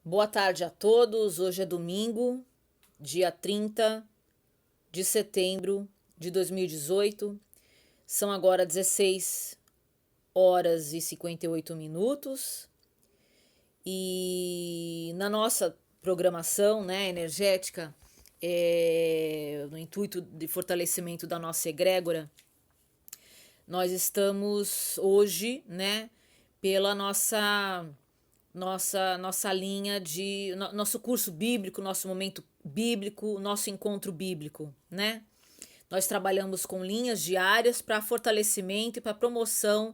Boa tarde a todos. Hoje é domingo, dia 30 de setembro de 2018. São agora 16 horas e 58 minutos. E na nossa programação, né, energética, no intuito de fortalecimento da nossa egrégora, nós estamos hoje, né, pela nossa linha de nosso curso bíblico, nosso momento bíblico, nosso encontro bíblico, né? Nós trabalhamos com linhas diárias para fortalecimento e para promoção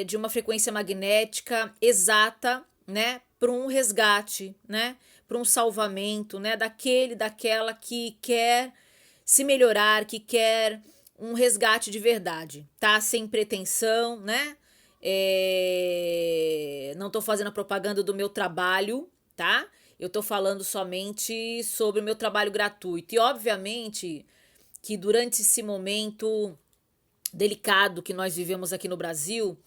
de uma frequência magnética exata, né? Para um resgate, né? Para um salvamento, né? Daquela que quer se melhorar, que quer um resgate de verdade, tá? Sem pretensão, né? Não tô fazendo a propaganda do meu trabalho, tá? Eu tô falando somente sobre o meu trabalho gratuito. E obviamente que durante esse momento delicado que nós vivemos aqui no Brasil,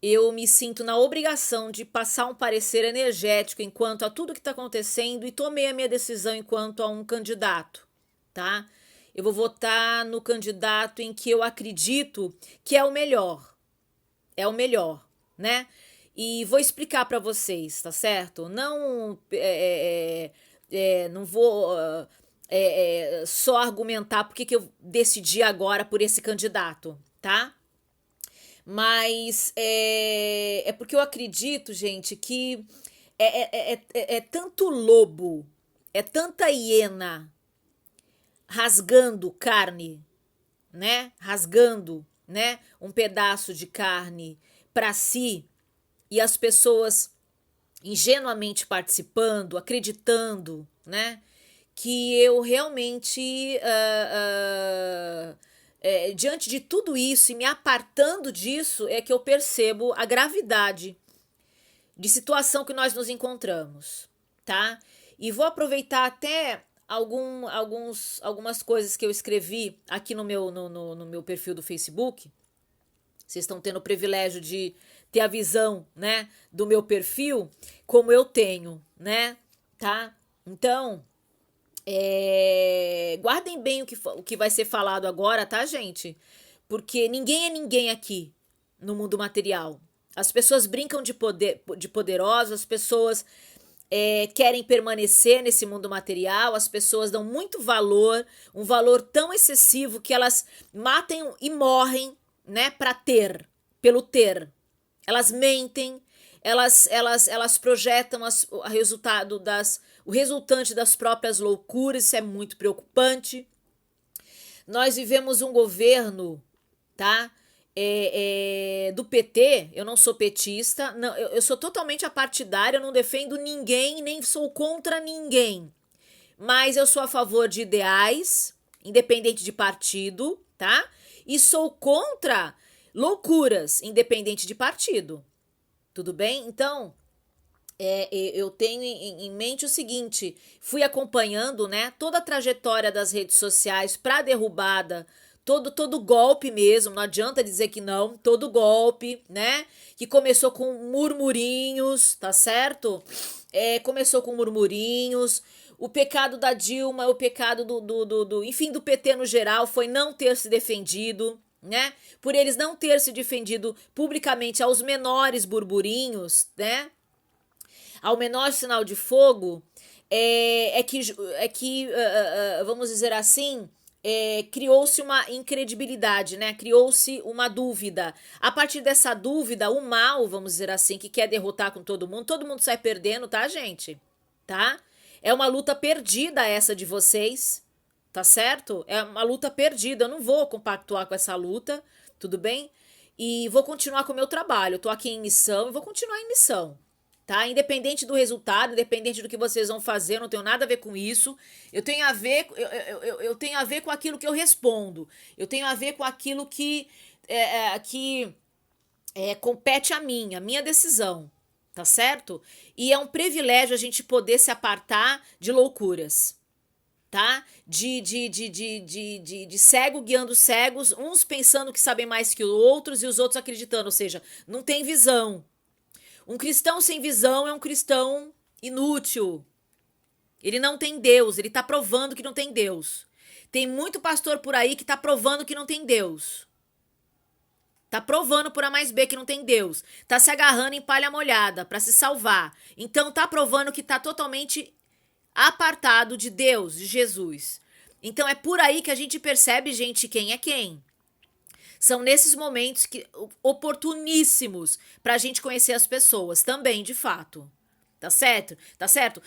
eu me sinto na obrigação de passar um parecer energético enquanto a tudo que está acontecendo e tomei a minha decisão enquanto a um candidato, tá? Eu vou votar no candidato em que eu acredito que é o melhor, né? E vou explicar para vocês, tá certo? Não vou só argumentar porque que eu decidi agora por esse candidato, tá? Mas é porque eu acredito, gente, que é tanto lobo, é tanta hiena rasgando carne, né? Rasgando, né? Um pedaço de carne para si e as pessoas ingenuamente participando, acreditando, né? Que eu realmente, diante de tudo isso e me apartando disso, é que eu percebo a gravidade de situação que nós nos encontramos, tá? E vou aproveitar até algumas coisas que eu escrevi aqui no meu perfil do Facebook. Vocês estão tendo o privilégio de ter a visão, né, do meu perfil, como eu tenho, né, tá? Então, guardem bem o que vai ser falado agora, tá, gente? Porque ninguém é ninguém aqui no mundo material. As pessoas brincam de poderosos, as pessoas querem permanecer nesse mundo material, as pessoas dão muito valor, um valor tão excessivo que elas matam e morrem, né, para ter, pelo ter. Elas mentem, elas projetam o resultante das próprias loucuras, isso é muito preocupante. Nós vivemos um governo, tá? Do PT, eu não sou petista, não, eu sou totalmente apartidária, eu não defendo ninguém, nem sou contra ninguém. Mas eu sou a favor de ideais, independente de partido, tá? E sou contra loucuras, independente de partido. Tudo bem? Então, eu tenho em mente o seguinte: fui acompanhando, né, toda a trajetória das redes sociais para derrubada, todo golpe mesmo, não adianta dizer que não, todo golpe, né, que começou com murmurinhos, tá certo? Começou com murmurinhos. O pecado da Dilma, o pecado enfim, do PT no geral, foi não ter se defendido, né? Por eles não ter se defendido publicamente aos menores burburinhos, né? Ao menor sinal de fogo, vamos dizer assim, criou-se uma incredibilidade, né? Criou-se uma dúvida. A partir dessa dúvida, o mal, vamos dizer assim, que quer derrotar com todo mundo sai perdendo, tá, gente? Tá? É uma luta perdida essa de vocês, tá certo? É uma luta perdida. Eu não vou compactuar com essa luta, tudo bem? E vou continuar com o meu trabalho. Eu tô aqui em missão e vou continuar em missão, tá? Independente do resultado, independente do que vocês vão fazer, eu não tenho nada a ver com isso. Eu tenho a ver com aquilo que eu respondo. Eu tenho a ver com aquilo que compete a minha decisão, tá certo? E é um privilégio a gente poder se apartar de loucuras, tá? De cego guiando cegos, uns pensando que sabem mais que os outros e os outros acreditando, ou seja, não tem visão. Um cristão sem visão é um cristão Inútil. Ele não tem Deus, ele tá provando que não tem Deus. Tem muito pastor por aí que tá provando que não tem Deus. Tá provando por A mais B que não tem Deus. Tá se agarrando em palha molhada pra se salvar. Então tá provando que tá totalmente apartado de Deus, de Jesus. Então é por aí que a gente percebe, gente, quem é quem. São nesses momentos oportuníssimos pra gente conhecer as pessoas também, de fato. Tá certo? Tá certo?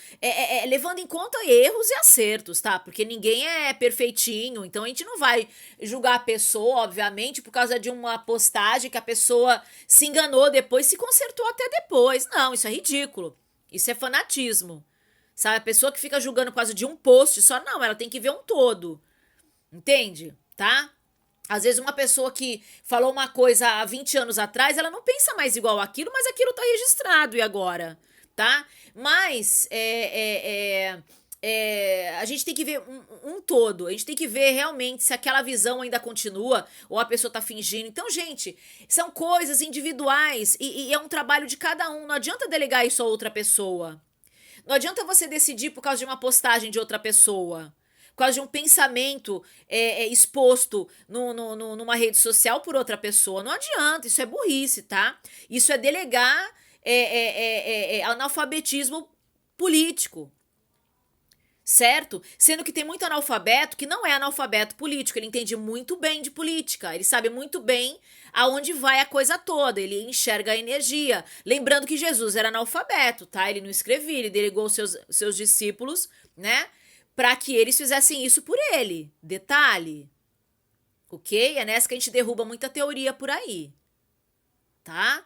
Levando em conta erros e acertos, tá? Porque ninguém é perfeitinho, então a gente não vai julgar a pessoa, obviamente, por causa de uma postagem que a pessoa se enganou depois, se consertou até depois. Não, isso é ridículo. Isso é fanatismo. Sabe? A pessoa que fica julgando por causa de um post só, não, ela tem que ver um todo. Entende? Tá? Às vezes uma pessoa que falou uma coisa há 20 anos atrás, ela não pensa mais igual aquilo, mas aquilo tá registrado e agora? Tá? Mas a gente tem que ver um todo. A gente tem que ver realmente se aquela visão ainda continua ou a pessoa tá fingindo. Então, gente, são coisas individuais e é um trabalho de cada um. Não adianta delegar isso a outra pessoa. Não adianta você decidir por causa de uma postagem de outra pessoa. Por causa de um pensamento exposto numa rede social por outra pessoa. Não adianta, isso é burrice, tá? Isso é delegar analfabetismo político, certo? Sendo que tem muito analfabeto que não é analfabeto político, ele entende muito bem de política, ele sabe muito bem aonde vai a coisa toda, ele enxerga a energia. Lembrando que Jesus era analfabeto, tá? Ele não escrevia, ele delegou seus discípulos, né? Para que eles fizessem isso por ele. Detalhe. Ok? É nessa que a gente derruba muita teoria por aí. Tá?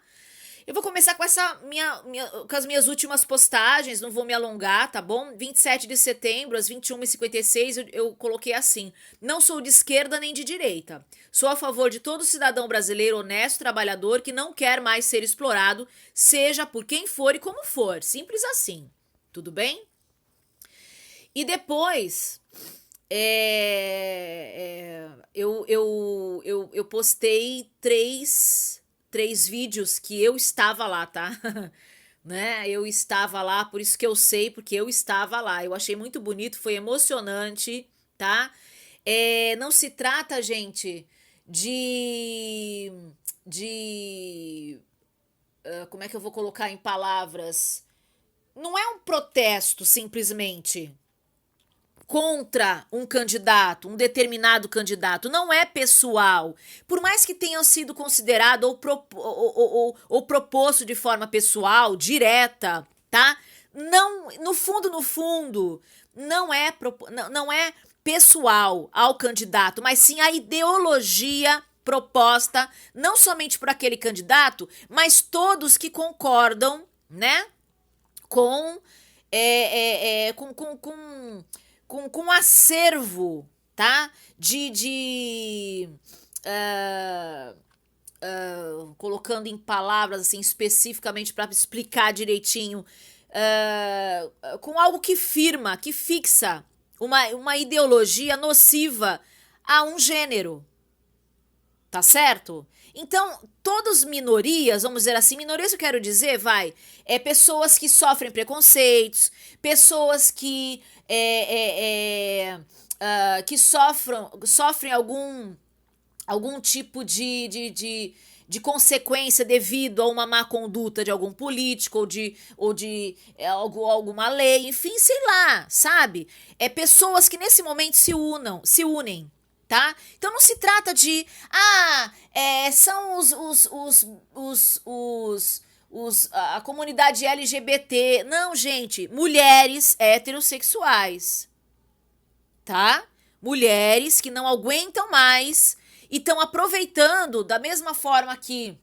Eu vou começar com com as minhas últimas postagens, não vou me alongar, tá bom? 27 de setembro, às 21h56, eu coloquei assim: não sou de esquerda nem de direita. Sou a favor de todo cidadão brasileiro honesto, trabalhador, que não quer mais ser explorado, seja por quem for e como for. Simples assim. Tudo bem? E depois, eu postei três vídeos que eu estava lá, tá? Né? Eu estava lá, por isso que eu sei, porque eu estava lá. Eu achei muito bonito, foi emocionante, tá? Não se trata, gente, como é que eu vou colocar em palavras? Não é um protesto, simplesmente contra um candidato, um determinado candidato, não é pessoal. Por mais que tenha sido considerado ou proposto de forma pessoal, direta, tá? Não, no fundo, não é pessoal ao candidato, mas sim a ideologia proposta, não somente por aquele candidato, mas todos que concordam, né? Com um acervo, tá? Colocando em palavras assim especificamente para explicar direitinho, com algo que fixa uma ideologia nociva a um gênero, tá certo? Então, todas minorias, vamos dizer assim, minorias eu quero dizer, pessoas que sofrem preconceitos, pessoas que que sofrem algum tipo de consequência devido a uma má conduta de algum político ou de alguma lei, enfim, sei lá, sabe? Pessoas que nesse momento se unem. Tá? Então não se trata de são a comunidade LGBT. Não, gente, mulheres heterossexuais, tá? Mulheres que não aguentam mais e estão aproveitando da mesma forma que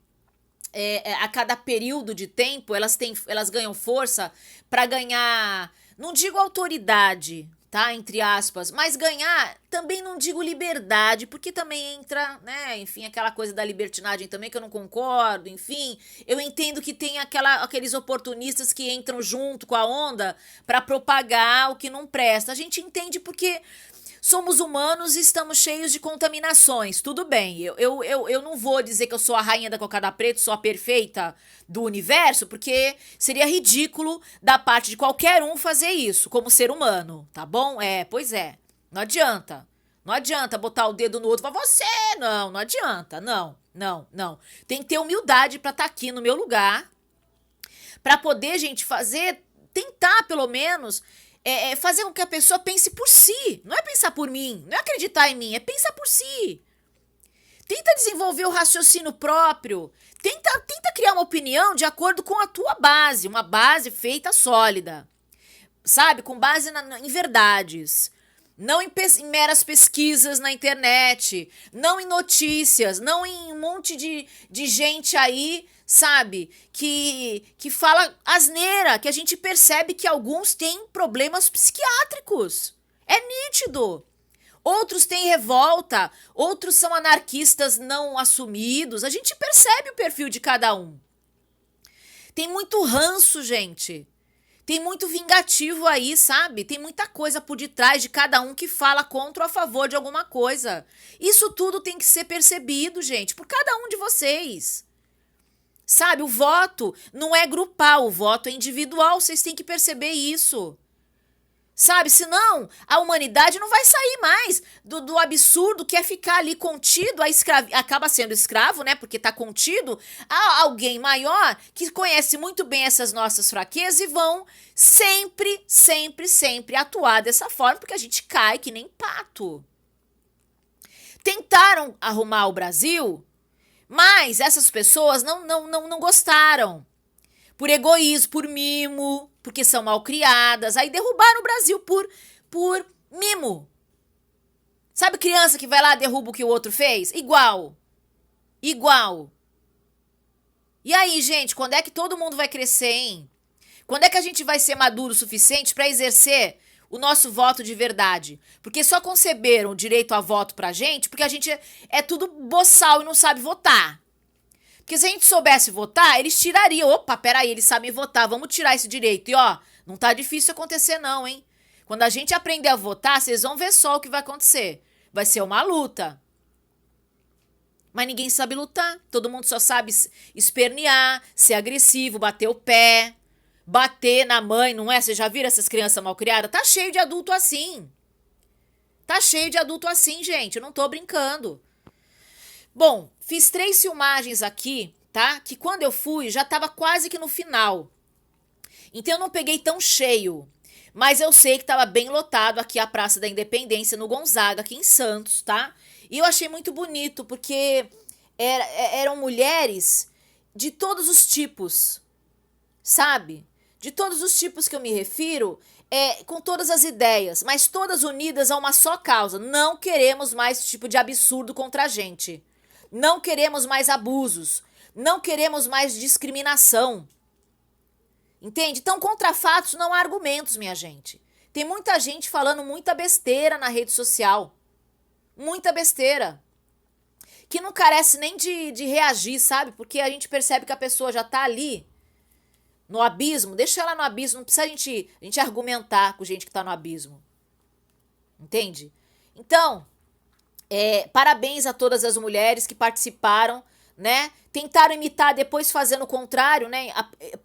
a cada período de tempo elas ganham força para ganhar, não digo autoridade, tá? Entre aspas, mas ganhar, também não digo liberdade, porque também entra, né? Enfim, aquela coisa da libertinagem também que eu não concordo, enfim. Eu entendo que tem aqueles oportunistas que entram junto com a onda para propagar o que não presta. A gente entende porque somos humanos e estamos cheios de contaminações. Tudo bem, eu não vou dizer que eu sou a rainha da cocada preta, sou a perfeita do universo, porque seria ridículo da parte de qualquer um fazer isso, como ser humano, tá bom? Pois é. Não adianta. Não adianta botar o dedo no outro e falar, você! Não, não adianta. Não, não, não. Tem que ter humildade pra estar aqui no meu lugar, pra poder, gente, tentar pelo menos fazer com que a pessoa pense por si. Não é pensar por mim, não é acreditar em mim, é pensar por si. Tenta desenvolver o raciocínio próprio. Tenta criar uma opinião de acordo com a tua base, uma base feita sólida. Sabe? Com base em verdades. Não em meras pesquisas na internet, não em notícias, não em um monte de gente aí, sabe, que fala asneira, que a gente percebe que alguns têm problemas psiquiátricos. É nítido. Outros têm revolta, outros são anarquistas não assumidos. A gente percebe o perfil de cada um. Tem muito ranço, gente. Tem muito vingativo aí, sabe? Tem muita coisa por detrás de cada um que fala contra ou a favor de alguma coisa. Isso tudo tem que ser percebido, gente, por cada um de vocês. Sabe, o voto não é grupal, o voto é individual, vocês têm que perceber isso. Sabe, senão a humanidade não vai sair mais do absurdo que é ficar ali contido, acaba sendo escravo, né? Porque tá contido a alguém maior que conhece muito bem essas nossas fraquezas e vão sempre, sempre, sempre atuar dessa forma, porque a gente cai que nem pato. Tentaram arrumar o Brasil, mas essas pessoas não gostaram. Por egoísmo, por mimo, porque são mal criadas. Aí derrubaram o Brasil por mimo. Sabe criança que vai lá e derruba o que o outro fez? Igual. Igual. E aí, gente, quando é que todo mundo vai crescer, hein? Quando é que a gente vai ser maduro o suficiente para exercer o nosso voto de verdade? Porque só conceberam o direito a voto pra gente porque a gente é tudo boçal e não sabe votar. Porque se a gente soubesse votar, eles tirariam. Opa, peraí, eles sabem votar, vamos tirar esse direito. E ó, não tá difícil acontecer não, hein? Quando a gente aprender a votar, vocês vão ver só o que vai acontecer. Vai ser uma luta. Mas ninguém sabe lutar. Todo mundo só sabe espernear, ser agressivo, bater o pé, bater na mãe, não é? Vocês já viram essas crianças mal criadas? Tá cheio de adulto assim. Tá cheio de adulto assim, gente. Eu não tô brincando. Bom, fiz 3 filmagens aqui, tá? Que quando eu fui, já tava quase que no final. Então eu não peguei tão cheio. Mas eu sei que tava bem lotado aqui a Praça da Independência, no Gonzaga, aqui em Santos, tá? E eu achei muito bonito, porque eram mulheres de todos os tipos, sabe? De todos os tipos que eu me refiro, com todas as ideias, mas todas unidas a uma só causa. Não queremos mais esse tipo de absurdo contra a gente. Não queremos mais abusos. Não queremos mais discriminação. Entende? Então, contra fatos não há argumentos, minha gente. Tem muita gente falando muita besteira na rede social. Muita besteira. Que não carece nem de reagir, sabe? Porque a gente percebe que a pessoa já tá ali, no abismo. Deixa ela no abismo. Não precisa a gente argumentar com gente que tá no abismo. Entende? Então, parabéns a todas as mulheres que participaram, né? Tentaram imitar, depois fazendo o contrário, né?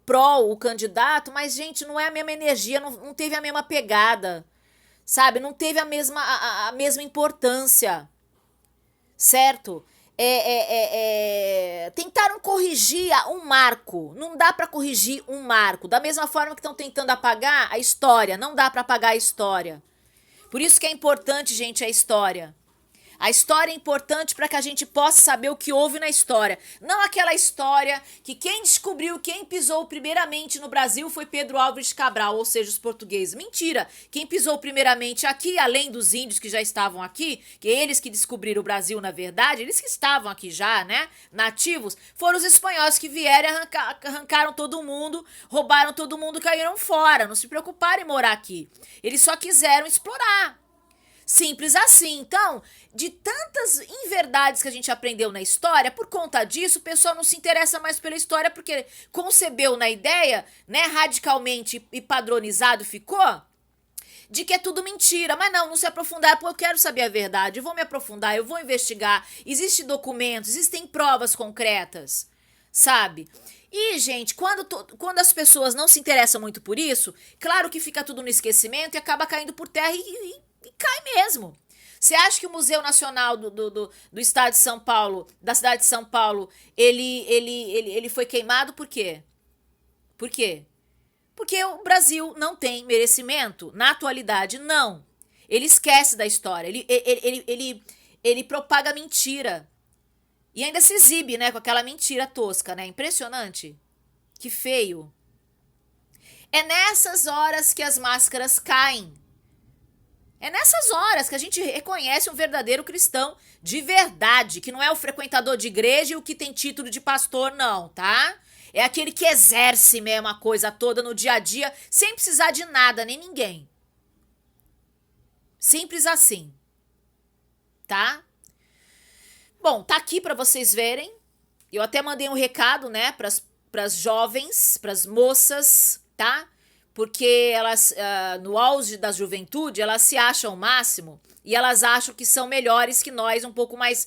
Pró o candidato, mas, gente, não é a mesma energia, não teve a mesma pegada, sabe? Não teve a mesma importância, certo? Tentaram corrigir um marco. Não dá pra corrigir um marco. Da mesma forma que estão tentando apagar a história. Não dá pra apagar a história. Por isso que é importante, gente, a história. A história é importante para que a gente possa saber o que houve na história. Não aquela história que quem descobriu, quem pisou primeiramente no Brasil foi Pedro Álvares Cabral, ou seja, os portugueses. Mentira! Quem pisou primeiramente aqui, além dos índios que já estavam aqui, que eles que descobriram o Brasil, na verdade, eles que estavam aqui já, né, nativos, foram os espanhóis que vieram e arrancaram todo mundo, roubaram todo mundo e caíram fora. Não se preocuparam em morar aqui. Eles só quiseram explorar. Simples assim. Então, de tantas inverdades que a gente aprendeu na história, por conta disso, o pessoal não se interessa mais pela história porque concebeu na ideia, né, radicalmente e padronizado ficou, de que é tudo mentira. Mas não se aprofundar, pô, eu quero saber a verdade, eu vou me aprofundar, eu vou investigar. Existem documentos, existem provas concretas, sabe? E, gente, quando as pessoas não se interessam muito por isso, claro que fica tudo no esquecimento e acaba caindo por terra e cai mesmo. Você acha que o Museu Nacional do Estado de São Paulo, da cidade de São Paulo, ele foi queimado por quê? Por quê? Porque o Brasil não tem merecimento. Na atualidade, não. Ele esquece da história. Ele propaga mentira. E ainda se exibe, né? Com aquela mentira tosca, né? Impressionante. Que feio. É nessas horas que as máscaras caem. É nessas horas que a gente reconhece um verdadeiro cristão de verdade, que não é o frequentador de igreja e o que tem título de pastor, não, tá? É aquele que exerce mesmo a coisa toda no dia a dia, sem precisar de nada, nem ninguém. Simples assim, tá? Bom, tá aqui pra vocês verem. Eu até mandei um recado, né, pras jovens, pras moças, tá? Porque elas, no auge da juventude, elas se acham o máximo e elas acham que são melhores que nós, um pouco mais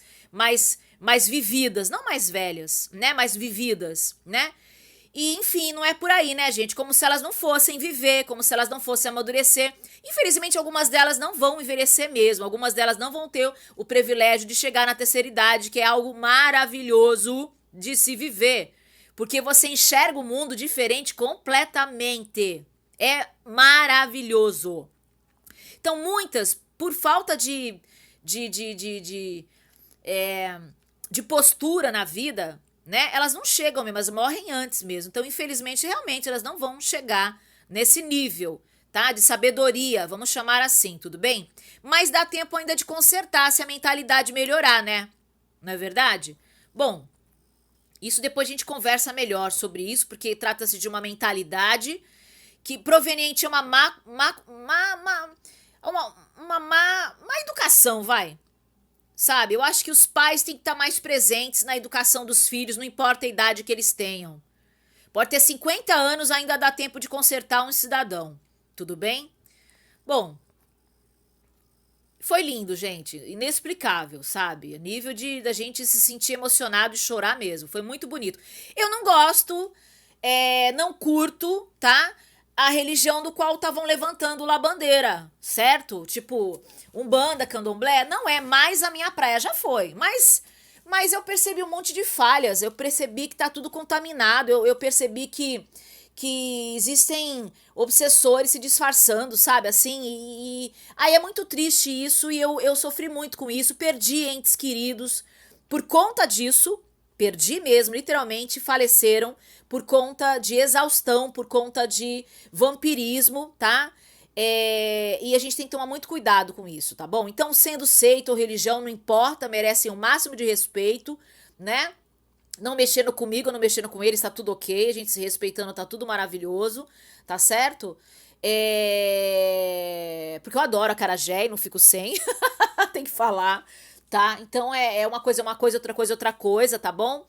vividas, não mais velhas, né, mais vividas, né? E, enfim, não é por aí, né, gente? Como se elas não fossem viver, como se elas não fossem amadurecer. Infelizmente, algumas delas não vão envelhecer mesmo, algumas delas não vão ter o privilégio de chegar na terceira idade, que é algo maravilhoso de se viver, porque você enxerga o mundo diferente completamente. É maravilhoso. Então, muitas, por falta de postura na vida, né? Elas não chegam mesmo, elas morrem antes mesmo. Então, infelizmente, realmente, elas não vão chegar nesse nível, tá? De sabedoria, vamos chamar assim, tudo bem? Mas dá tempo ainda de consertar se a mentalidade melhorar, né? Não é verdade? Bom, isso depois a gente conversa melhor sobre isso, porque trata-se de uma mentalidade que proveniente de uma má educação, vai. Sabe? Eu acho que os pais têm que estar mais presentes na educação dos filhos, não importa a idade que eles tenham. Pode ter 50 anos, ainda dá tempo de consertar um cidadão. Tudo bem? Bom, foi lindo, gente. Inexplicável, sabe? A nível de da gente se sentir emocionado e chorar mesmo. Foi muito bonito. Eu não gosto, não curto, tá? A religião do qual estavam levantando lá a bandeira, certo? Tipo, Umbanda, Candomblé, não é mais a minha praia, já foi. Mas eu percebi um monte de falhas, eu percebi que tá tudo contaminado, eu percebi que existem obsessores se disfarçando, sabe? Assim, aí é muito triste isso e eu sofri muito com isso, perdi entes queridos por conta disso, perdi mesmo, literalmente, faleceram por conta de exaustão, por conta de vampirismo, tá? E a gente tem que tomar muito cuidado com isso, tá bom? Então, sendo seita ou religião, não importa, merecem o máximo de respeito, né? Não mexendo comigo, não mexendo com eles, tá tudo ok, a gente se respeitando, tá tudo maravilhoso, tá certo? Porque eu adoro acarajé e não fico sem, tem que falar, tá? Então é uma coisa, outra coisa, tá bom?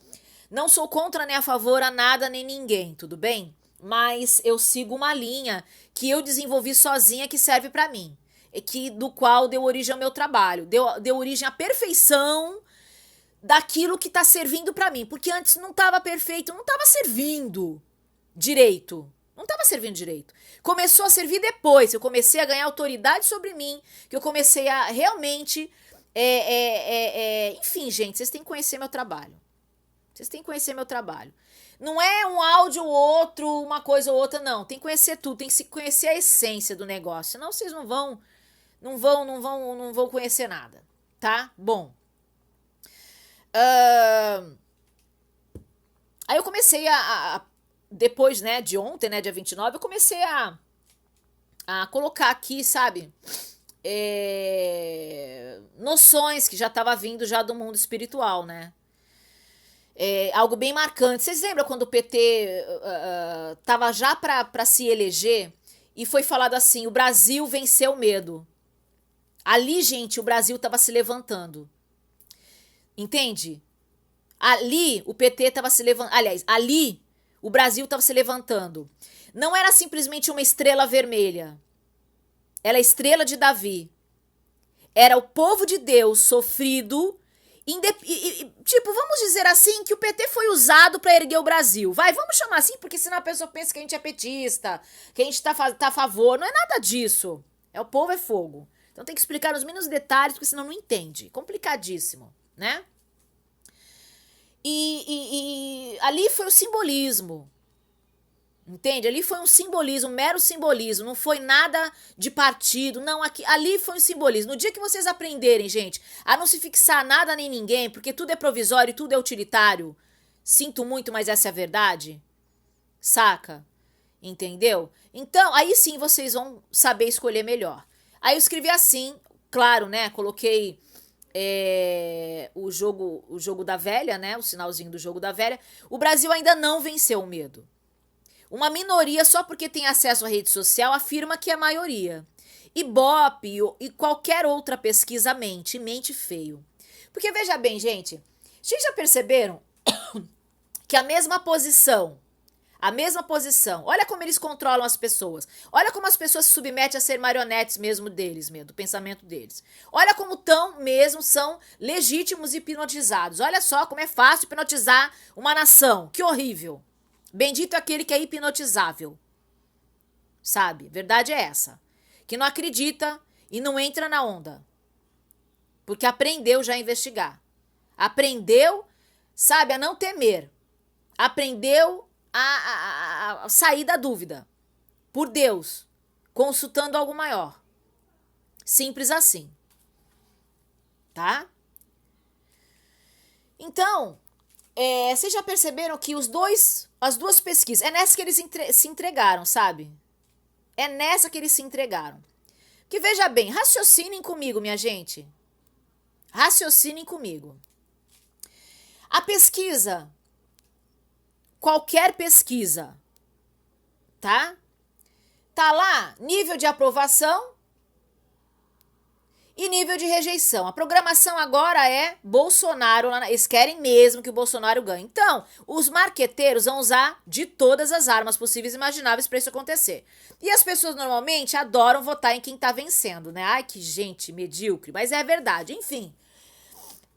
Não sou contra nem a favor a nada nem ninguém, tudo bem? Mas eu sigo uma linha que eu desenvolvi sozinha que serve pra mim, do qual deu origem ao meu trabalho, deu origem à perfeição daquilo que tá servindo pra mim, porque antes não tava perfeito, não tava servindo direito. Não tava servindo direito. Começou a servir depois, eu comecei a ganhar autoridade sobre mim, que eu comecei a realmente enfim, gente, vocês têm que conhecer meu trabalho. Vocês têm que conhecer meu trabalho. Não é um áudio ou outro, uma coisa ou outra, não. Tem que conhecer tudo, tem que se conhecer a essência do negócio. Senão vocês não vão conhecer nada, tá? Bom. Aí eu comecei depois, né, de ontem, né, dia 29, eu comecei a colocar aqui, sabe, noções que já estava vindo já do mundo espiritual, né? Algo bem marcante. Vocês lembram quando o PT tava já para se eleger e foi falado assim, o Brasil venceu o medo. Ali, gente, o Brasil tava se levantando. Entende? Ali o PT estava se levantando. Aliás, ali o Brasil estava se levantando. Não era simplesmente uma estrela vermelha. Ela é a estrela de Davi. Era o povo de Deus sofrido. Tipo, vamos dizer assim, que o PT foi usado para erguer o Brasil. Vai, vamos chamar assim, porque senão a pessoa pensa que a gente é petista, que a gente tá a favor. Não é nada disso. É o povo é fogo. Então tem que explicar nos mínimos detalhes, porque senão não entende. Complicadíssimo, né? E ali foi o simbolismo. Entende? Ali foi um simbolismo, um mero simbolismo, não foi nada de partido, não, ali foi um simbolismo. No dia que vocês aprenderem, gente, a não se fixar nada nem ninguém, porque tudo é provisório e tudo é utilitário, sinto muito, mas essa é a verdade, saca? Entendeu? Então, aí sim vocês vão saber escolher melhor. Aí eu escrevi assim, claro, né, coloquei o jogo da velha, né, o sinalzinho do jogo da velha. O Brasil ainda não venceu o medo. Uma minoria, só porque tem acesso à rede social, afirma que é a maioria. Ibope e qualquer outra pesquisa mente feio. Porque veja bem, gente, vocês já perceberam que a mesma posição, olha como eles controlam as pessoas, olha como as pessoas se submetem a ser marionetes mesmo deles, do pensamento deles. Olha como são legítimos e hipnotizados. Olha só como é fácil hipnotizar uma nação, que horrível. Bendito é aquele que é hipnotizável. Sabe? Verdade é essa. Que não acredita e não entra na onda. Porque aprendeu já a investigar. Aprendeu, sabe, a não temer. Aprendeu a sair da dúvida. Por Deus. Consultando algo maior. Simples assim. Tá? Então, vocês já perceberam que as duas pesquisas, é nessa que eles se entregaram, sabe? É nessa que eles se entregaram. Que veja bem, raciocinem comigo, minha gente. Raciocinem comigo. A pesquisa, qualquer pesquisa, tá? Tá lá, nível de aprovação e nível de rejeição. A programação agora é Bolsonaro. Eles querem mesmo que o Bolsonaro ganhe. Então, os marqueteiros vão usar de todas as armas possíveis e imagináveis para isso acontecer. E as pessoas normalmente adoram votar em quem tá vencendo, né? Ai, que gente medíocre. Mas é verdade, enfim.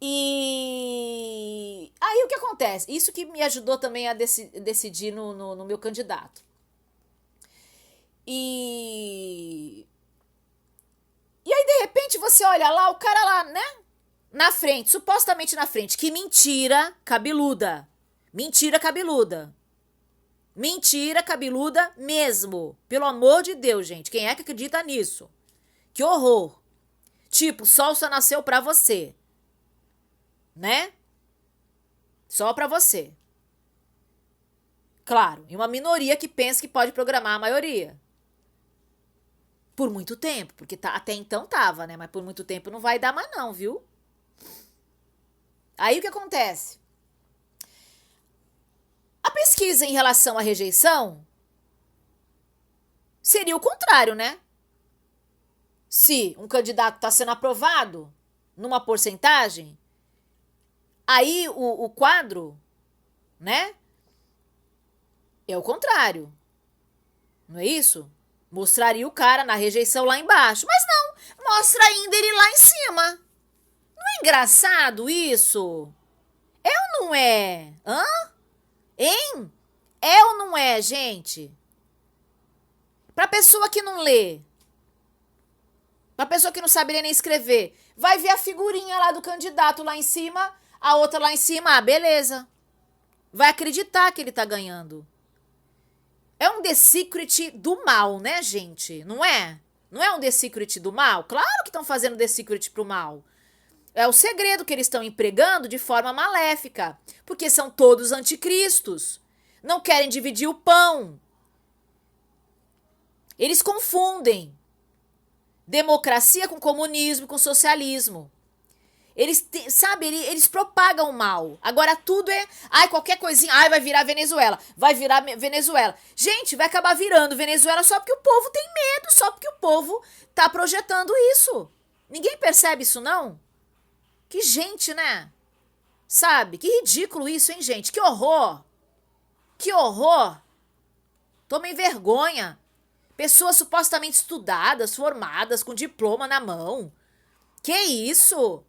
E aí o que acontece? Isso que me ajudou também a decidir no meu candidato. E aí, de repente, você olha lá, o cara lá, né? Na frente, supostamente na frente. Que mentira cabeluda. Mentira cabeluda. Mentira cabeluda mesmo. Pelo amor de Deus, gente. Quem é que acredita nisso? Que horror. Tipo, sol só nasceu pra você. Né? Só pra você. Claro, e uma minoria que pensa que pode programar a maioria. Por muito tempo, porque até então tava, né? Mas por muito tempo não vai dar mais não, viu? Aí o que acontece? A pesquisa em relação à rejeição seria o contrário, né? Se um candidato está sendo aprovado numa porcentagem, aí o quadro, né? É o contrário. Não é isso? Mostraria o cara na rejeição lá embaixo. Mas não, mostra ainda ele lá em cima. Não é engraçado isso? É ou não é? Hã? Hein? É ou não é, gente? Pra pessoa que não lê, pra pessoa que não sabe ler nem escrever, vai ver a figurinha lá do candidato lá em cima, a outra lá em cima, beleza. Vai acreditar que ele tá ganhando. É um The Secret do mal, né, gente? Não é? Não é um The Secret do mal? Claro que estão fazendo The Secret pro mal. É o segredo que eles estão empregando de forma maléfica. Porque são todos anticristos. Não querem dividir o pão. Eles confundem democracia com comunismo, com socialismo. Eles, eles propagam o mal. Agora tudo é, qualquer coisinha, vai virar Venezuela, vai virar Venezuela. Gente, vai acabar virando Venezuela só porque o povo tem medo, só porque o povo tá projetando isso. Ninguém percebe isso, não? Que gente, né? Sabe? Que ridículo isso, hein, gente? Que horror! Que horror! Tomem vergonha. Pessoas supostamente estudadas, formadas, com diploma na mão. Que isso?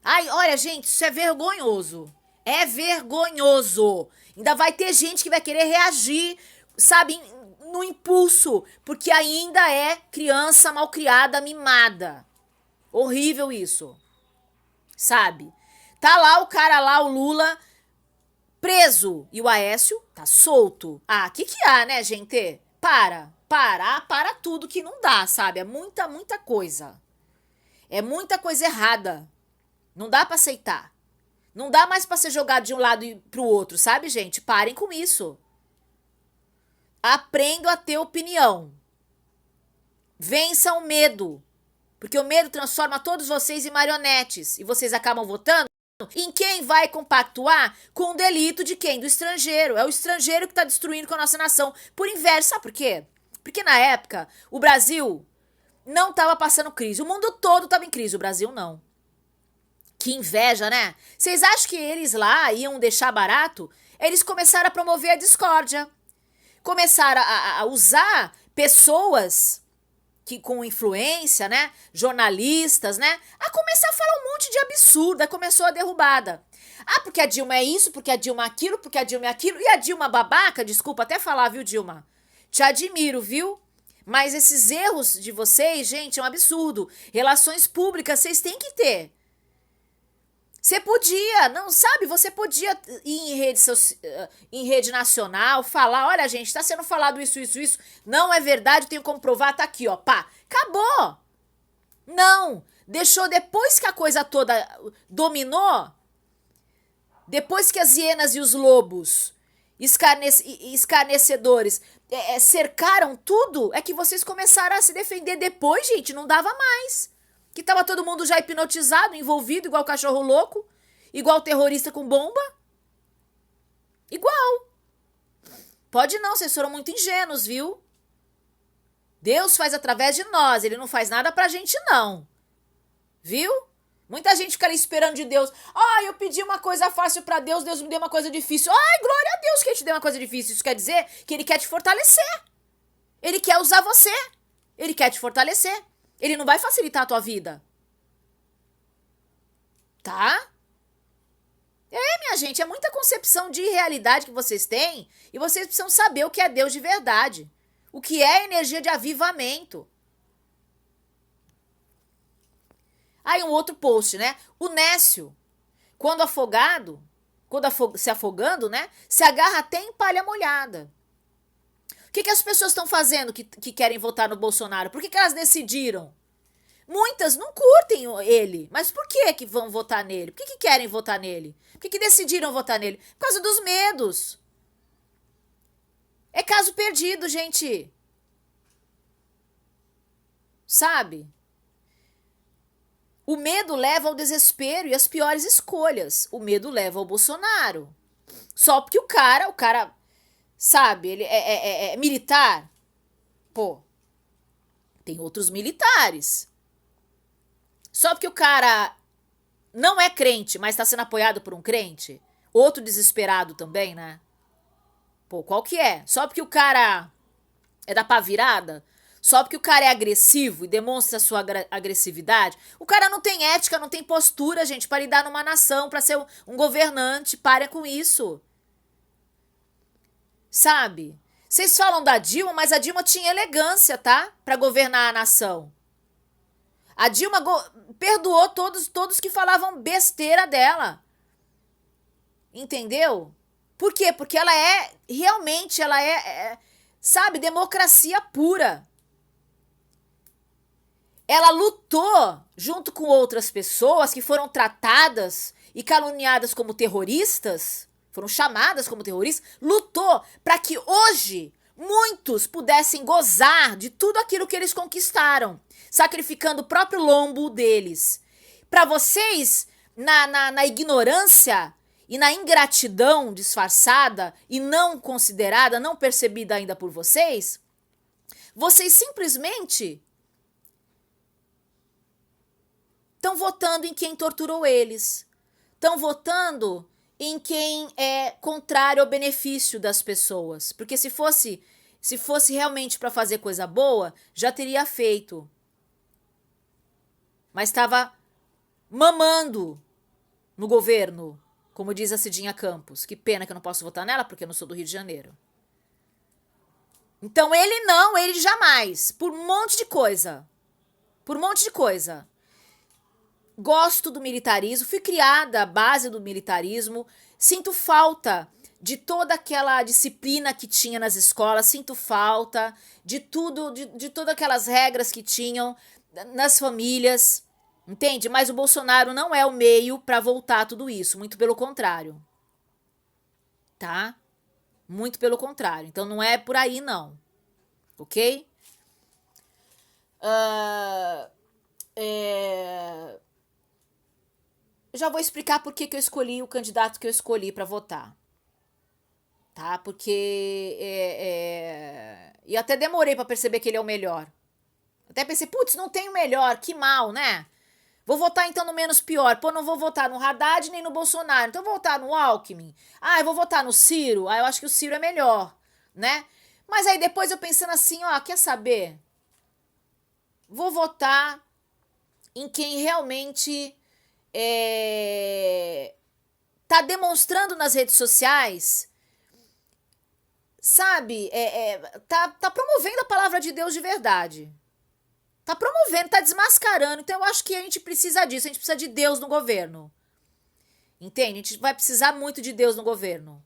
Ai, olha, gente, isso é vergonhoso. É vergonhoso. Ainda vai ter gente que vai querer reagir, sabe, no impulso, porque ainda é criança malcriada, mimada. Horrível isso. Sabe? Tá lá o cara lá, o Lula, preso. E o Aécio tá solto. Ah, que há, né, gente? Para tudo que não dá, sabe? É muita coisa. É muita coisa errada. Não dá pra aceitar. Não dá mais pra ser jogado de um lado e pro outro, sabe, gente? Parem com isso. Aprendo a ter opinião. Vença o medo. Porque o medo transforma todos vocês em marionetes. E vocês acabam votando em quem vai compactuar com o delito de quem? Do estrangeiro. É o estrangeiro que está destruindo com a nossa nação. Por inverso, sabe por quê? Porque na época, o Brasil não estava passando crise. O mundo todo estava em crise, o Brasil não. Que inveja, né? Vocês acham que eles lá iam deixar barato? Eles começaram a promover a discórdia. Começaram a usar pessoas que com influência, né, jornalistas, né, a começar a falar um monte de absurdo, aí começou a derrubada. Ah, porque a Dilma é isso, porque a Dilma é aquilo, porque a Dilma é aquilo, e a Dilma babaca, desculpa até falar, viu, Dilma? Te admiro, viu? Mas esses erros de vocês, gente, é um absurdo. Relações públicas vocês têm que ter. Você podia, não sabe? Você podia ir em rede nacional, falar, olha, gente, está sendo falado isso. Não é verdade, tenho como provar, tá aqui, ó, pá. Acabou. Não, deixou depois que a coisa toda dominou, depois que as hienas e os lobos escarnecedores cercaram tudo, é que vocês começaram a se defender. Depois, gente, não dava mais. Que tava todo mundo já hipnotizado, envolvido, igual cachorro louco, igual terrorista com bomba. Igual. Pode não, vocês foram muito ingênuos, viu? Deus faz através de nós, ele não faz nada pra gente não. Viu? Muita gente fica ali esperando de Deus. Ah, eu pedi uma coisa fácil pra Deus, Deus me deu uma coisa difícil. Ai, glória a Deus que ele te deu uma coisa difícil. Isso quer dizer que ele quer te fortalecer. Ele quer usar você. Ele quer te fortalecer. Ele não vai facilitar a tua vida. Tá? Minha gente, é muita concepção de realidade que vocês têm e vocês precisam saber o que é Deus de verdade. O que é energia de avivamento. Aí um outro post, né? O Nécio, quando afogado, se afogando, né? Se agarra até em palha molhada. O que as pessoas estão fazendo que querem votar no Bolsonaro? Por que elas decidiram? Muitas não curtem ele. Mas por que vão votar nele? Por que querem votar nele? Por que decidiram votar nele? Por causa dos medos. É caso perdido, gente. Sabe? O medo leva ao desespero e às piores escolhas. O medo leva ao Bolsonaro. Só porque o cara, sabe, ele é militar. Pô, tem outros militares. Só porque o cara não é crente, mas tá sendo apoiado por um crente. Outro desesperado também, né? Pô, qual que é? Só porque o cara é da pá virada? Só porque o cara é agressivo e demonstra sua agressividade? O cara não tem ética, não tem postura, gente, pra lidar numa nação, pra ser um governante. Para com isso. Sabe? Vocês falam da Dilma, mas a Dilma tinha elegância, tá? Pra governar a nação. A Dilma perdoou todos que falavam besteira dela. Entendeu? Por quê? Porque ela realmente, sabe, democracia pura. Ela lutou junto com outras pessoas que foram tratadas e caluniadas como terroristas, foram chamadas como terroristas, lutou para que hoje muitos pudessem gozar de tudo aquilo que eles conquistaram, sacrificando o próprio lombo deles. Para vocês, na ignorância e na ingratidão disfarçada e não considerada, não percebida ainda por vocês, vocês simplesmente estão votando em quem torturou eles. Estão votando em quem é contrário ao benefício das pessoas. Porque se fosse Se fosse realmente para fazer coisa boa, já teria feito. Mas estava mamando no governo, como diz a Cidinha Campos. Que pena que eu não posso votar nela, porque eu não sou do Rio de Janeiro. Então ele jamais. Por um monte de coisa. Por um monte de coisa. Gosto do militarismo, fui criada à base do militarismo, sinto falta de toda aquela disciplina que tinha nas escolas, sinto falta de tudo, de todas aquelas regras que tinham nas famílias, entende? Mas o Bolsonaro não é o meio para voltar tudo isso, muito pelo contrário, tá? Muito pelo contrário, então não é por aí não, ok? Eu já vou explicar por que eu escolhi o candidato que eu escolhi para votar. Tá? Porque e até demorei para perceber que ele é o melhor. Até pensei, putz, não tem o melhor, que mal, né? Vou votar então no menos pior. Pô, não vou votar no Haddad nem no Bolsonaro. Então eu vou votar no Alckmin. Ah, eu vou votar no Ciro. Ah, eu acho que o Ciro é melhor, né? Mas aí depois eu pensando assim, ó, quer saber? Vou votar em quem realmente tá demonstrando nas redes sociais, sabe, tá promovendo a palavra de Deus de verdade. Tá promovendo, tá desmascarando. Então eu acho que a gente precisa disso, a gente precisa de Deus no governo. Entende? A gente vai precisar muito de Deus no governo.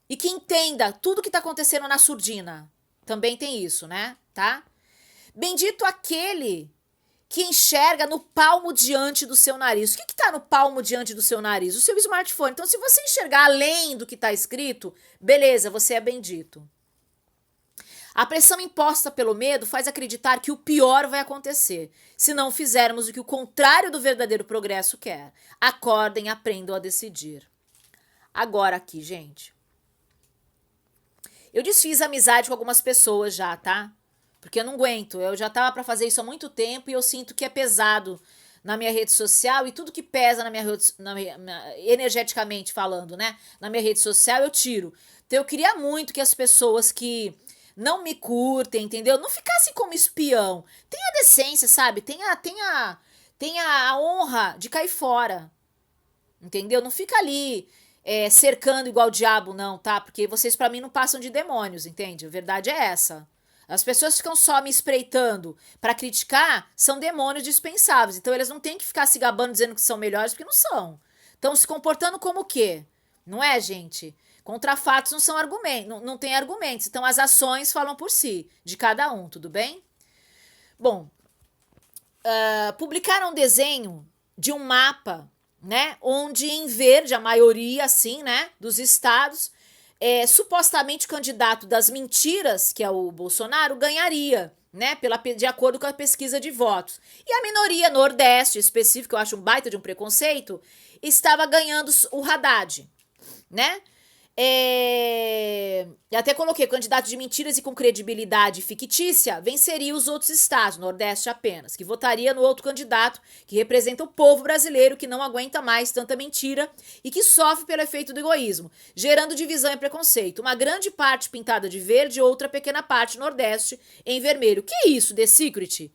E que entenda tudo que tá acontecendo na surdina. Também tem isso, né? Tá? Bendito aquele que enxerga no palmo diante do seu nariz. O que está no palmo diante do seu nariz? O seu smartphone. Então, se você enxergar além do que está escrito, beleza, você é bendito. A pressão imposta pelo medo faz acreditar que o pior vai acontecer, se não fizermos o que o contrário do verdadeiro progresso quer. Acordem, aprendam a decidir. Agora aqui, gente. Eu desfiz amizade com algumas pessoas já, tá? Porque eu não aguento, eu já tava para fazer isso há muito tempo e eu sinto que é pesado na minha rede social e tudo que pesa energeticamente falando, né? Na minha rede social eu tiro. Então eu queria muito que as pessoas que não me curtem, entendeu? Não ficassem como espião. Tenha decência, sabe? Tenha a honra de cair fora. Entendeu? Não fica ali cercando igual o diabo, não, tá? Porque vocês pra mim não passam de demônios, entende? A verdade é essa. As pessoas que ficam só me espreitando pra criticar, são demônios dispensáveis. Então eles não têm que ficar se gabando dizendo que são melhores, porque não são. Estão se comportando como o quê? Não é, gente? Contra fatos não são argumentos, não tem argumentos. Então as ações falam por si, de cada um, tudo bem? Bom, publicaram um desenho de um mapa, né? Onde em verde, a maioria, assim, né? Dos estados, supostamente o candidato das mentiras, que é o Bolsonaro, ganharia, né? De acordo com a pesquisa de votos. E a minoria nordeste, específico, eu acho um baita de um preconceito, estava ganhando o Haddad, né? Até coloquei, candidato de mentiras e com credibilidade fictícia venceria os outros estados, Nordeste apenas, que votaria no outro candidato que representa o povo brasileiro que não aguenta mais tanta mentira e que sofre pelo efeito do egoísmo, gerando divisão e preconceito. Uma grande parte pintada de verde e outra pequena parte Nordeste em vermelho. Que é isso, The Secret?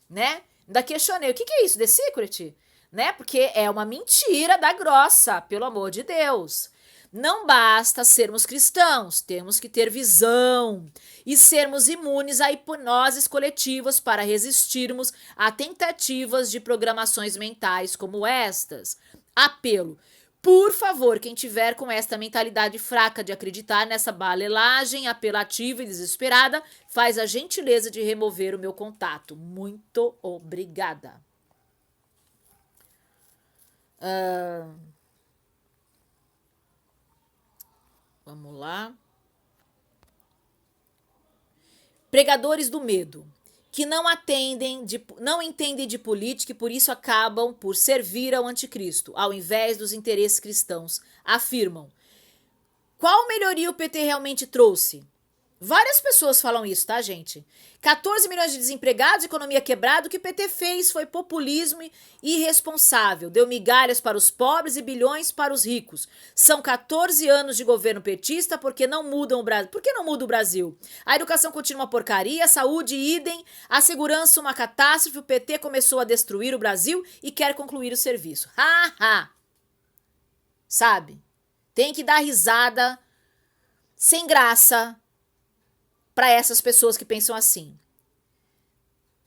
Né? Ainda questionei, o que é isso, The Secret? Né? Porque é uma mentira da grossa, pelo amor de Deus. Não basta sermos cristãos, temos que ter visão e sermos imunes a hipnoses coletivas para resistirmos a tentativas de programações mentais como estas. Apelo. Por favor, quem tiver com esta mentalidade fraca de acreditar nessa balelagem apelativa e desesperada, faz a gentileza de remover o meu contato. Muito obrigada. Vamos lá. Pregadores do medo, que não entendem de política e por isso acabam por servir ao anticristo, ao invés dos interesses cristãos, afirmam. Qual melhoria o PT realmente trouxe? Várias pessoas falam isso, tá, gente? 14 milhões de desempregados, economia quebrada, o que o PT fez foi populismo irresponsável. Deu migalhas para os pobres e bilhões para os ricos. São 14 anos de governo petista porque não mudam o Brasil. Por que não muda o Brasil? A educação continua uma porcaria, a saúde idem, a segurança uma catástrofe, o PT começou a destruir o Brasil e quer concluir o serviço. Ha, ha! Sabe? Tem que dar risada, sem graça, para essas pessoas que pensam assim.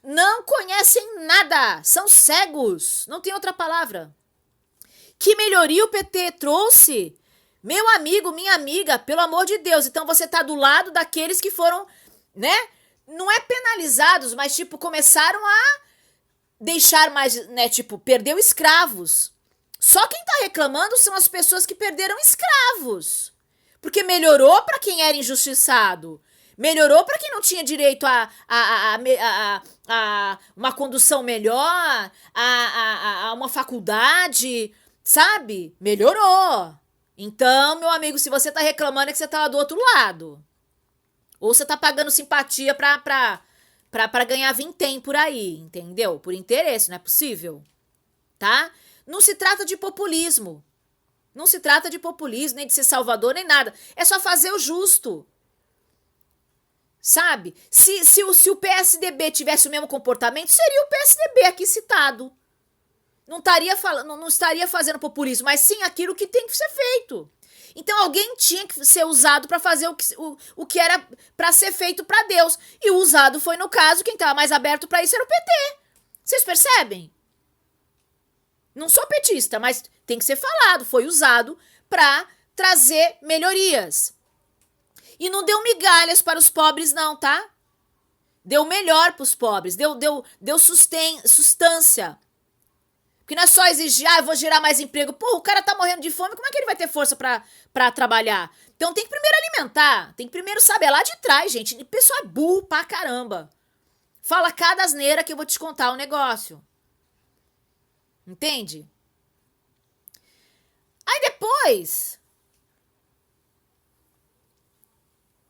Não conhecem nada, são cegos, não tem outra palavra. Que melhoria o PT trouxe? Meu amigo, minha amiga, pelo amor de Deus, então você tá do lado daqueles que foram, né? Não é penalizados, mas tipo, começaram a deixar mais, né, tipo, perdeu escravos. Só quem tá reclamando são as pessoas que perderam escravos. Porque melhorou para quem era injustiçado. Melhorou para quem não tinha direito a uma condução melhor, a uma faculdade, sabe? Melhorou. Então, meu amigo, se você tá reclamando é que você tá lá do outro lado. Ou você tá pagando simpatia pra ganhar vintém por aí, entendeu? Por interesse, não é possível. Tá? Não se trata de populismo. Não se trata de populismo, nem de ser salvador, nem nada. É só fazer o justo. Sabe? Se o PSDB tivesse o mesmo comportamento, seria o PSDB aqui citado. Não estaria fazendo populismo, mas sim aquilo que tem que ser feito. Então alguém tinha que ser usado para fazer o que era para ser feito para Deus. E o usado foi, no caso, quem estava mais aberto para isso era o PT. Vocês percebem? Não sou petista, mas tem que ser falado. Foi usado para trazer melhorias. E não deu migalhas para os pobres, não, tá? Deu melhor para os pobres. Deu sustância. Porque não é só exigir, eu vou gerar mais emprego. Pô, o cara tá morrendo de fome, como é que ele vai ter força pra trabalhar? Então tem que primeiro alimentar. Tem que primeiro saber, é lá de trás, gente. O pessoal é burro pra caramba. Fala cada asneira que eu vou te contar o negócio. Entende? Aí depois,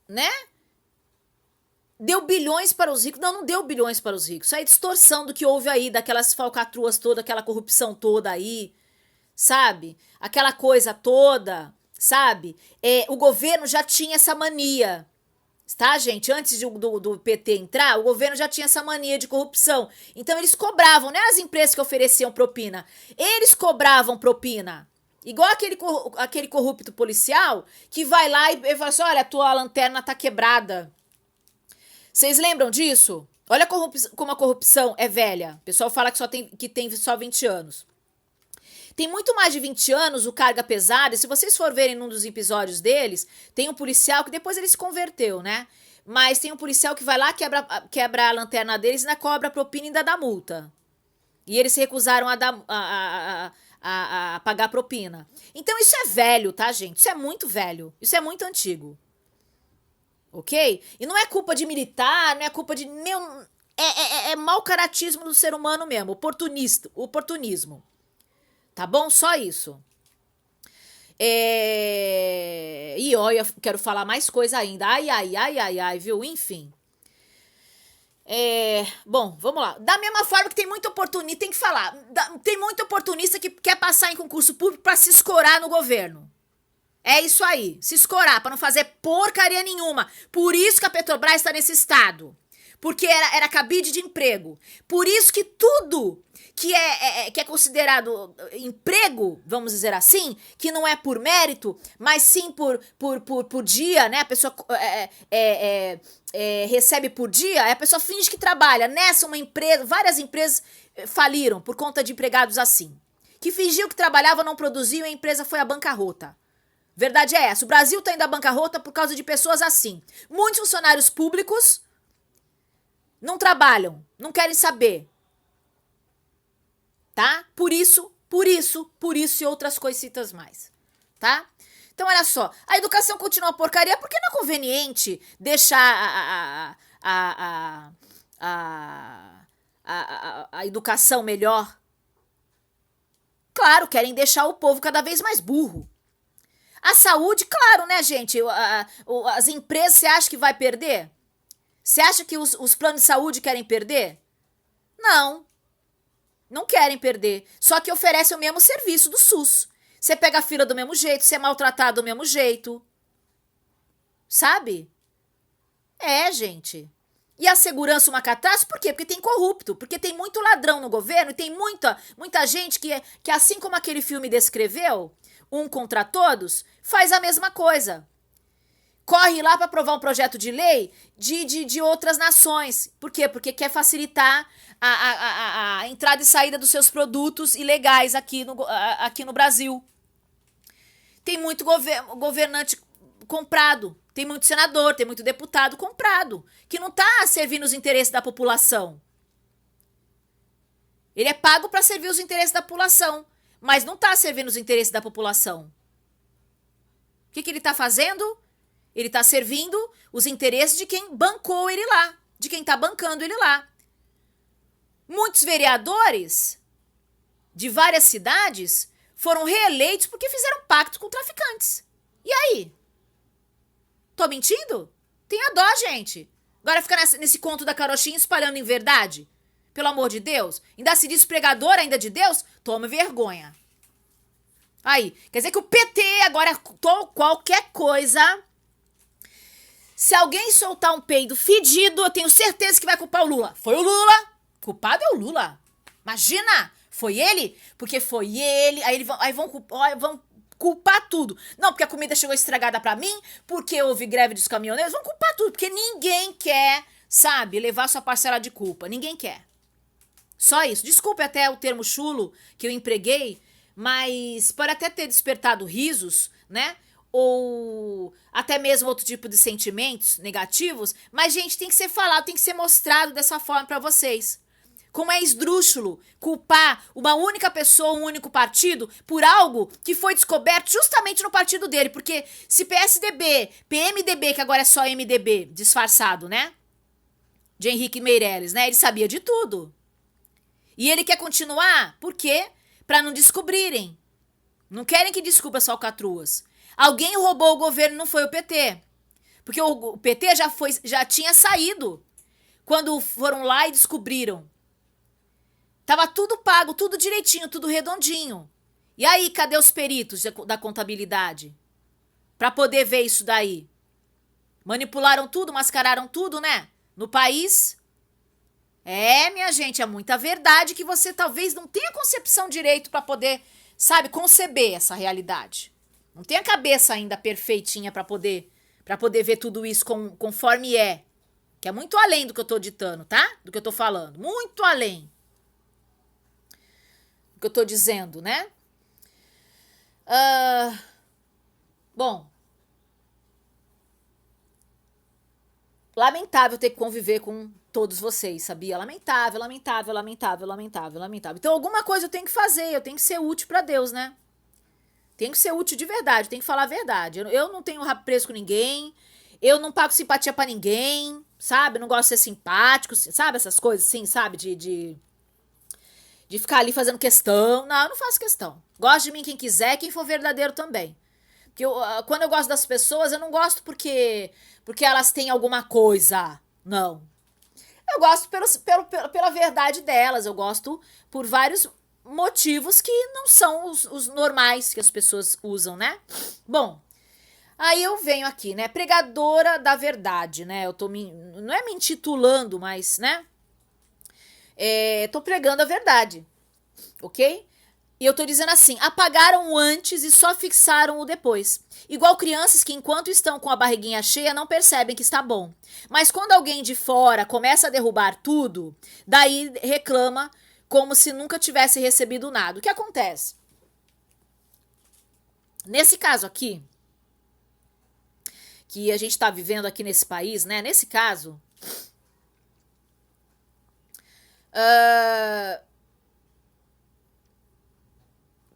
né? Deu bilhões para os ricos. Não deu bilhões para os ricos. Isso aí é distorção do que houve aí, daquelas falcatruas toda, aquela corrupção toda aí, sabe? Aquela coisa toda, sabe? O governo já tinha essa mania, tá, gente? Antes do PT entrar, o governo já tinha essa mania de corrupção. Então eles cobravam, né? As empresas que ofereciam propina. Eles cobravam propina. Igual aquele corrupto policial que vai lá e fala assim, olha, a tua lanterna tá quebrada. Vocês lembram disso? Olha como a corrupção é velha. O pessoal fala que tem só 20 anos. Tem muito mais de 20 anos o carga pesada. E se vocês for verem num dos episódios deles, tem um policial que depois ele se converteu, né? Mas tem um policial que vai lá, quebra a lanterna deles e ainda cobra a propina e ainda dá multa. E eles se recusaram a pagar a propina. Então isso é velho, tá, gente? Isso é muito velho. Isso é muito antigo. Ok? E não é culpa de militar, não é culpa de... É mau caratismo do ser humano mesmo, oportunismo. Tá bom? Só isso. E ó, eu quero falar mais coisa ainda. Ai, viu? Enfim. Bom, vamos lá. Da mesma forma que tem muito oportunista, tem que falar. Tem muito oportunista que quer passar em concurso público pra se escorar no governo. É isso aí, se escorar, pra não fazer porcaria nenhuma. Por isso que a Petrobras está nesse estado. Porque era cabide de emprego. Por isso que tudo que é considerado emprego, vamos dizer assim, que não é por mérito, mas sim por dia, né? A pessoa recebe por dia, a pessoa finge que trabalha. Nessa, várias empresas faliram por conta de empregados assim. Que fingiu que trabalhava, não produziam e a empresa foi à bancarrota. Verdade é essa, o Brasil tá indo à bancarrota por causa de pessoas assim. Muitos funcionários públicos não trabalham, não querem saber. Tá? Por isso e outras coisitas mais. Tá? Então, olha só, a educação continua uma porcaria porque não é conveniente deixar a educação melhor. Claro, querem deixar o povo cada vez mais burro. A saúde, claro, né, gente? As empresas, você acha que vai perder? Você acha que os planos de saúde querem perder? Não, não querem perder. Só que oferecem o mesmo serviço do SUS. Você pega a fila do mesmo jeito, você é maltratado do mesmo jeito. Sabe? É, gente. E a segurança uma catástrofe? Por quê? Porque tem corrupto, porque tem muito ladrão no governo e tem muita gente que, assim como aquele filme descreveu, um contra todos, faz a mesma coisa. Corre lá para aprovar um projeto de lei de outras nações. Por quê? Porque quer facilitar a entrada e saída dos seus produtos ilegais aqui no Brasil. Tem muito governante comprado. Tem muito senador, tem muito deputado comprado, que não está servindo os interesses da população. Ele é pago para servir os interesses da população, mas não está servindo os interesses da população. O que ele está fazendo? Ele está servindo os interesses de quem bancou ele lá, de quem está bancando ele lá. Muitos vereadores de várias cidades foram reeleitos porque fizeram pacto com traficantes. E aí? Tô mentindo? Tenha dó, gente. Agora fica nesse conto da carochinha espalhando em verdade? Pelo amor de Deus. Ainda se diz pregador ainda de Deus? Tome vergonha. Aí, quer dizer que o PT agora, qualquer coisa, se alguém soltar um peido fedido, eu tenho certeza que vai culpar o Lula. Foi o Lula. Culpado é o Lula. Imagina, foi ele? Porque foi ele. Aí vão culpar tudo. Não, porque a comida chegou estragada pra mim, porque houve greve dos caminhoneiros. Vão culpar tudo, porque ninguém quer, sabe, levar sua parcela de culpa. Ninguém quer. Só isso. Desculpe até o termo chulo que eu empreguei, mas pode até ter despertado risos, né? Ou até mesmo outro tipo de sentimentos negativos, mas, gente, tem que ser falado, tem que ser mostrado dessa forma pra vocês. Como é esdrúxulo culpar uma única pessoa, um único partido, por algo que foi descoberto justamente no partido dele. Porque se PSDB, PMDB, que agora é só MDB, disfarçado, né? De Henrique Meirelles, né? Ele sabia de tudo. E ele quer continuar, por quê? Pra não descobrirem. Não querem que descubra só alcatruas. Alguém roubou o governo, não foi o PT. Porque o PT já tinha saído quando foram lá e descobriram. Tava tudo pago, tudo direitinho, tudo redondinho. E aí, cadê os peritos da contabilidade? Pra poder ver isso daí. Manipularam tudo, mascararam tudo, né? No país. É, minha gente, é muita verdade que você talvez não tenha concepção direito pra poder, sabe, conceber essa realidade. Não tem a cabeça ainda perfeitinha pra poder ver tudo isso conforme é. Que é muito além do que eu tô ditando, tá? Do que eu tô falando. Muito além. Que eu tô dizendo, né? Bom, lamentável ter que conviver com todos vocês, sabia? Lamentável, lamentável, lamentável, lamentável, lamentável. Então alguma coisa eu tenho que fazer, eu tenho que ser útil pra Deus, né? Tenho que ser útil de verdade, tenho que falar a verdade. Eu não tenho rabo preso com ninguém, eu não pago simpatia pra ninguém, sabe? Não gosto de ser simpático, sabe? Essas coisas assim, sabe? De ficar ali fazendo questão. Não, eu não faço questão. Gosto de mim quem quiser, quem for verdadeiro também. Porque quando eu gosto das pessoas, eu não gosto porque elas têm alguma coisa. Não. Eu gosto pela verdade delas. Eu gosto por vários motivos que não são os normais que as pessoas usam, né? Bom, aí eu venho aqui, né? Pregadora da verdade, né? Não é me intitulando, mas, né? Tô pregando a verdade, ok? E eu tô dizendo assim, apagaram o antes e só fixaram o depois. Igual crianças que enquanto estão com a barriguinha cheia não percebem que está bom. Mas quando alguém de fora começa a derrubar tudo, daí reclama como se nunca tivesse recebido nada. O que acontece? Nesse caso aqui, que a gente tá vivendo aqui nesse país, né? Nesse caso...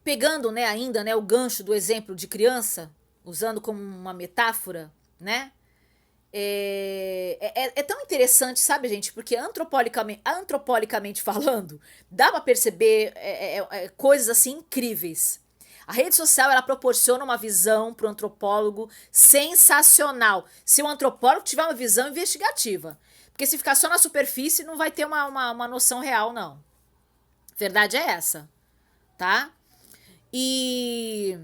pegando, né, ainda, né, o gancho do exemplo de criança, usando como uma metáfora, né? É tão interessante, sabe, gente? Porque antropolicamente falando, dá pra perceber coisas assim incríveis. A rede social, ela proporciona uma visão para o antropólogo sensacional. Se o antropólogo tiver uma visão investigativa. Porque se ficar só na superfície, não vai ter uma noção real, não. Verdade é essa, tá? E...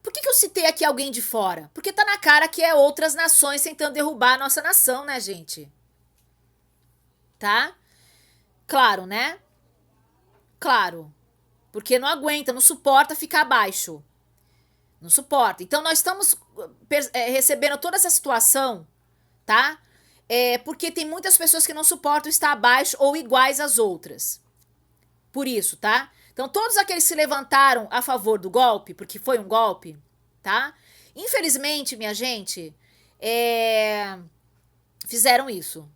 por que eu citei aqui alguém de fora? Porque tá na cara que é outras nações tentando derrubar a nossa nação, né, gente? Tá? Claro, né? Claro. Porque não aguenta, não suporta ficar abaixo. Não suporta. Então nós estamos recebendo toda essa situação, tá? Porque tem muitas pessoas que não suportam estar abaixo ou iguais às outras. Por isso, tá? Então todos aqueles que se levantaram a favor do golpe, porque foi um golpe, tá? Infelizmente, minha gente, fizeram isso.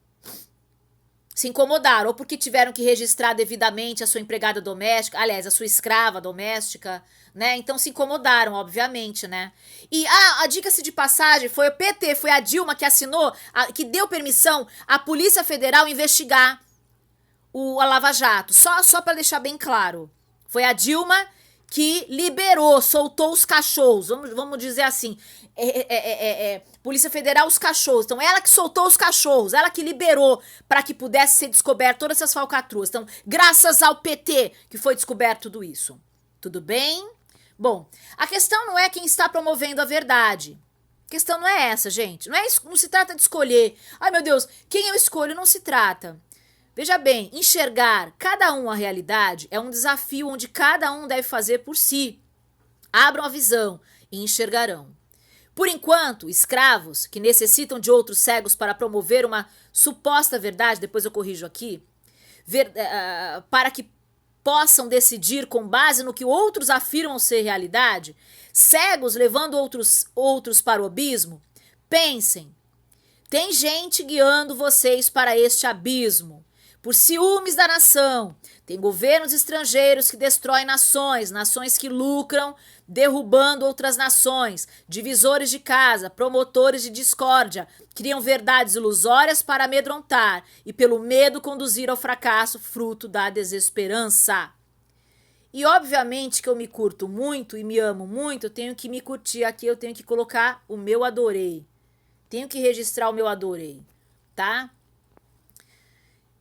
Se incomodaram, ou porque tiveram que registrar devidamente a sua empregada doméstica, aliás, a sua escrava doméstica, né? Então se incomodaram, obviamente, né? E a dica-se de passagem, foi o PT, foi a Dilma que assinou, que deu permissão à Polícia Federal investigar a Lava Jato. Só para deixar bem claro. Foi a Dilma que liberou, soltou os cachorros, vamos dizer assim, Polícia Federal, os cachorros. Então, ela que soltou os cachorros, ela que liberou para que pudesse ser descoberto todas essas falcatruas. Então, graças ao PT que foi descoberto tudo isso. Tudo bem? Bom, a questão não é quem está promovendo a verdade. A questão não é essa, gente. Não se trata de escolher. Ai, meu Deus, quem eu escolho não se trata. Veja bem, enxergar cada um a realidade é um desafio onde cada um deve fazer por si. Abram a visão e enxergarão. Por enquanto, escravos que necessitam de outros cegos para promover uma suposta verdade, depois eu corrijo aqui, para que possam decidir com base no que outros afirmam ser realidade, cegos levando outros para o abismo, pensem, tem gente guiando vocês para este abismo. Por ciúmes da nação, tem governos estrangeiros que destroem nações que lucram derrubando outras nações, divisores de casa, promotores de discórdia, criam verdades ilusórias para amedrontar e pelo medo conduzir ao fracasso, fruto da desesperança. E obviamente que eu me curto muito e me amo muito, eu tenho que me curtir aqui, eu tenho que colocar o meu adorei. Tenho que registrar o meu adorei, tá?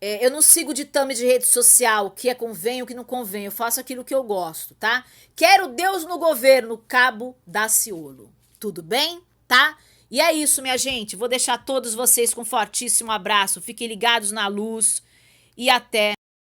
Eu não sigo ditame de rede social, o que convém, o que não convém. Eu faço aquilo que eu gosto, tá? Quero Deus no governo, Cabo Daciolo. Tudo bem? Tá? E é isso, minha gente. Vou deixar todos vocês com um fortíssimo abraço. Fiquem ligados na luz e até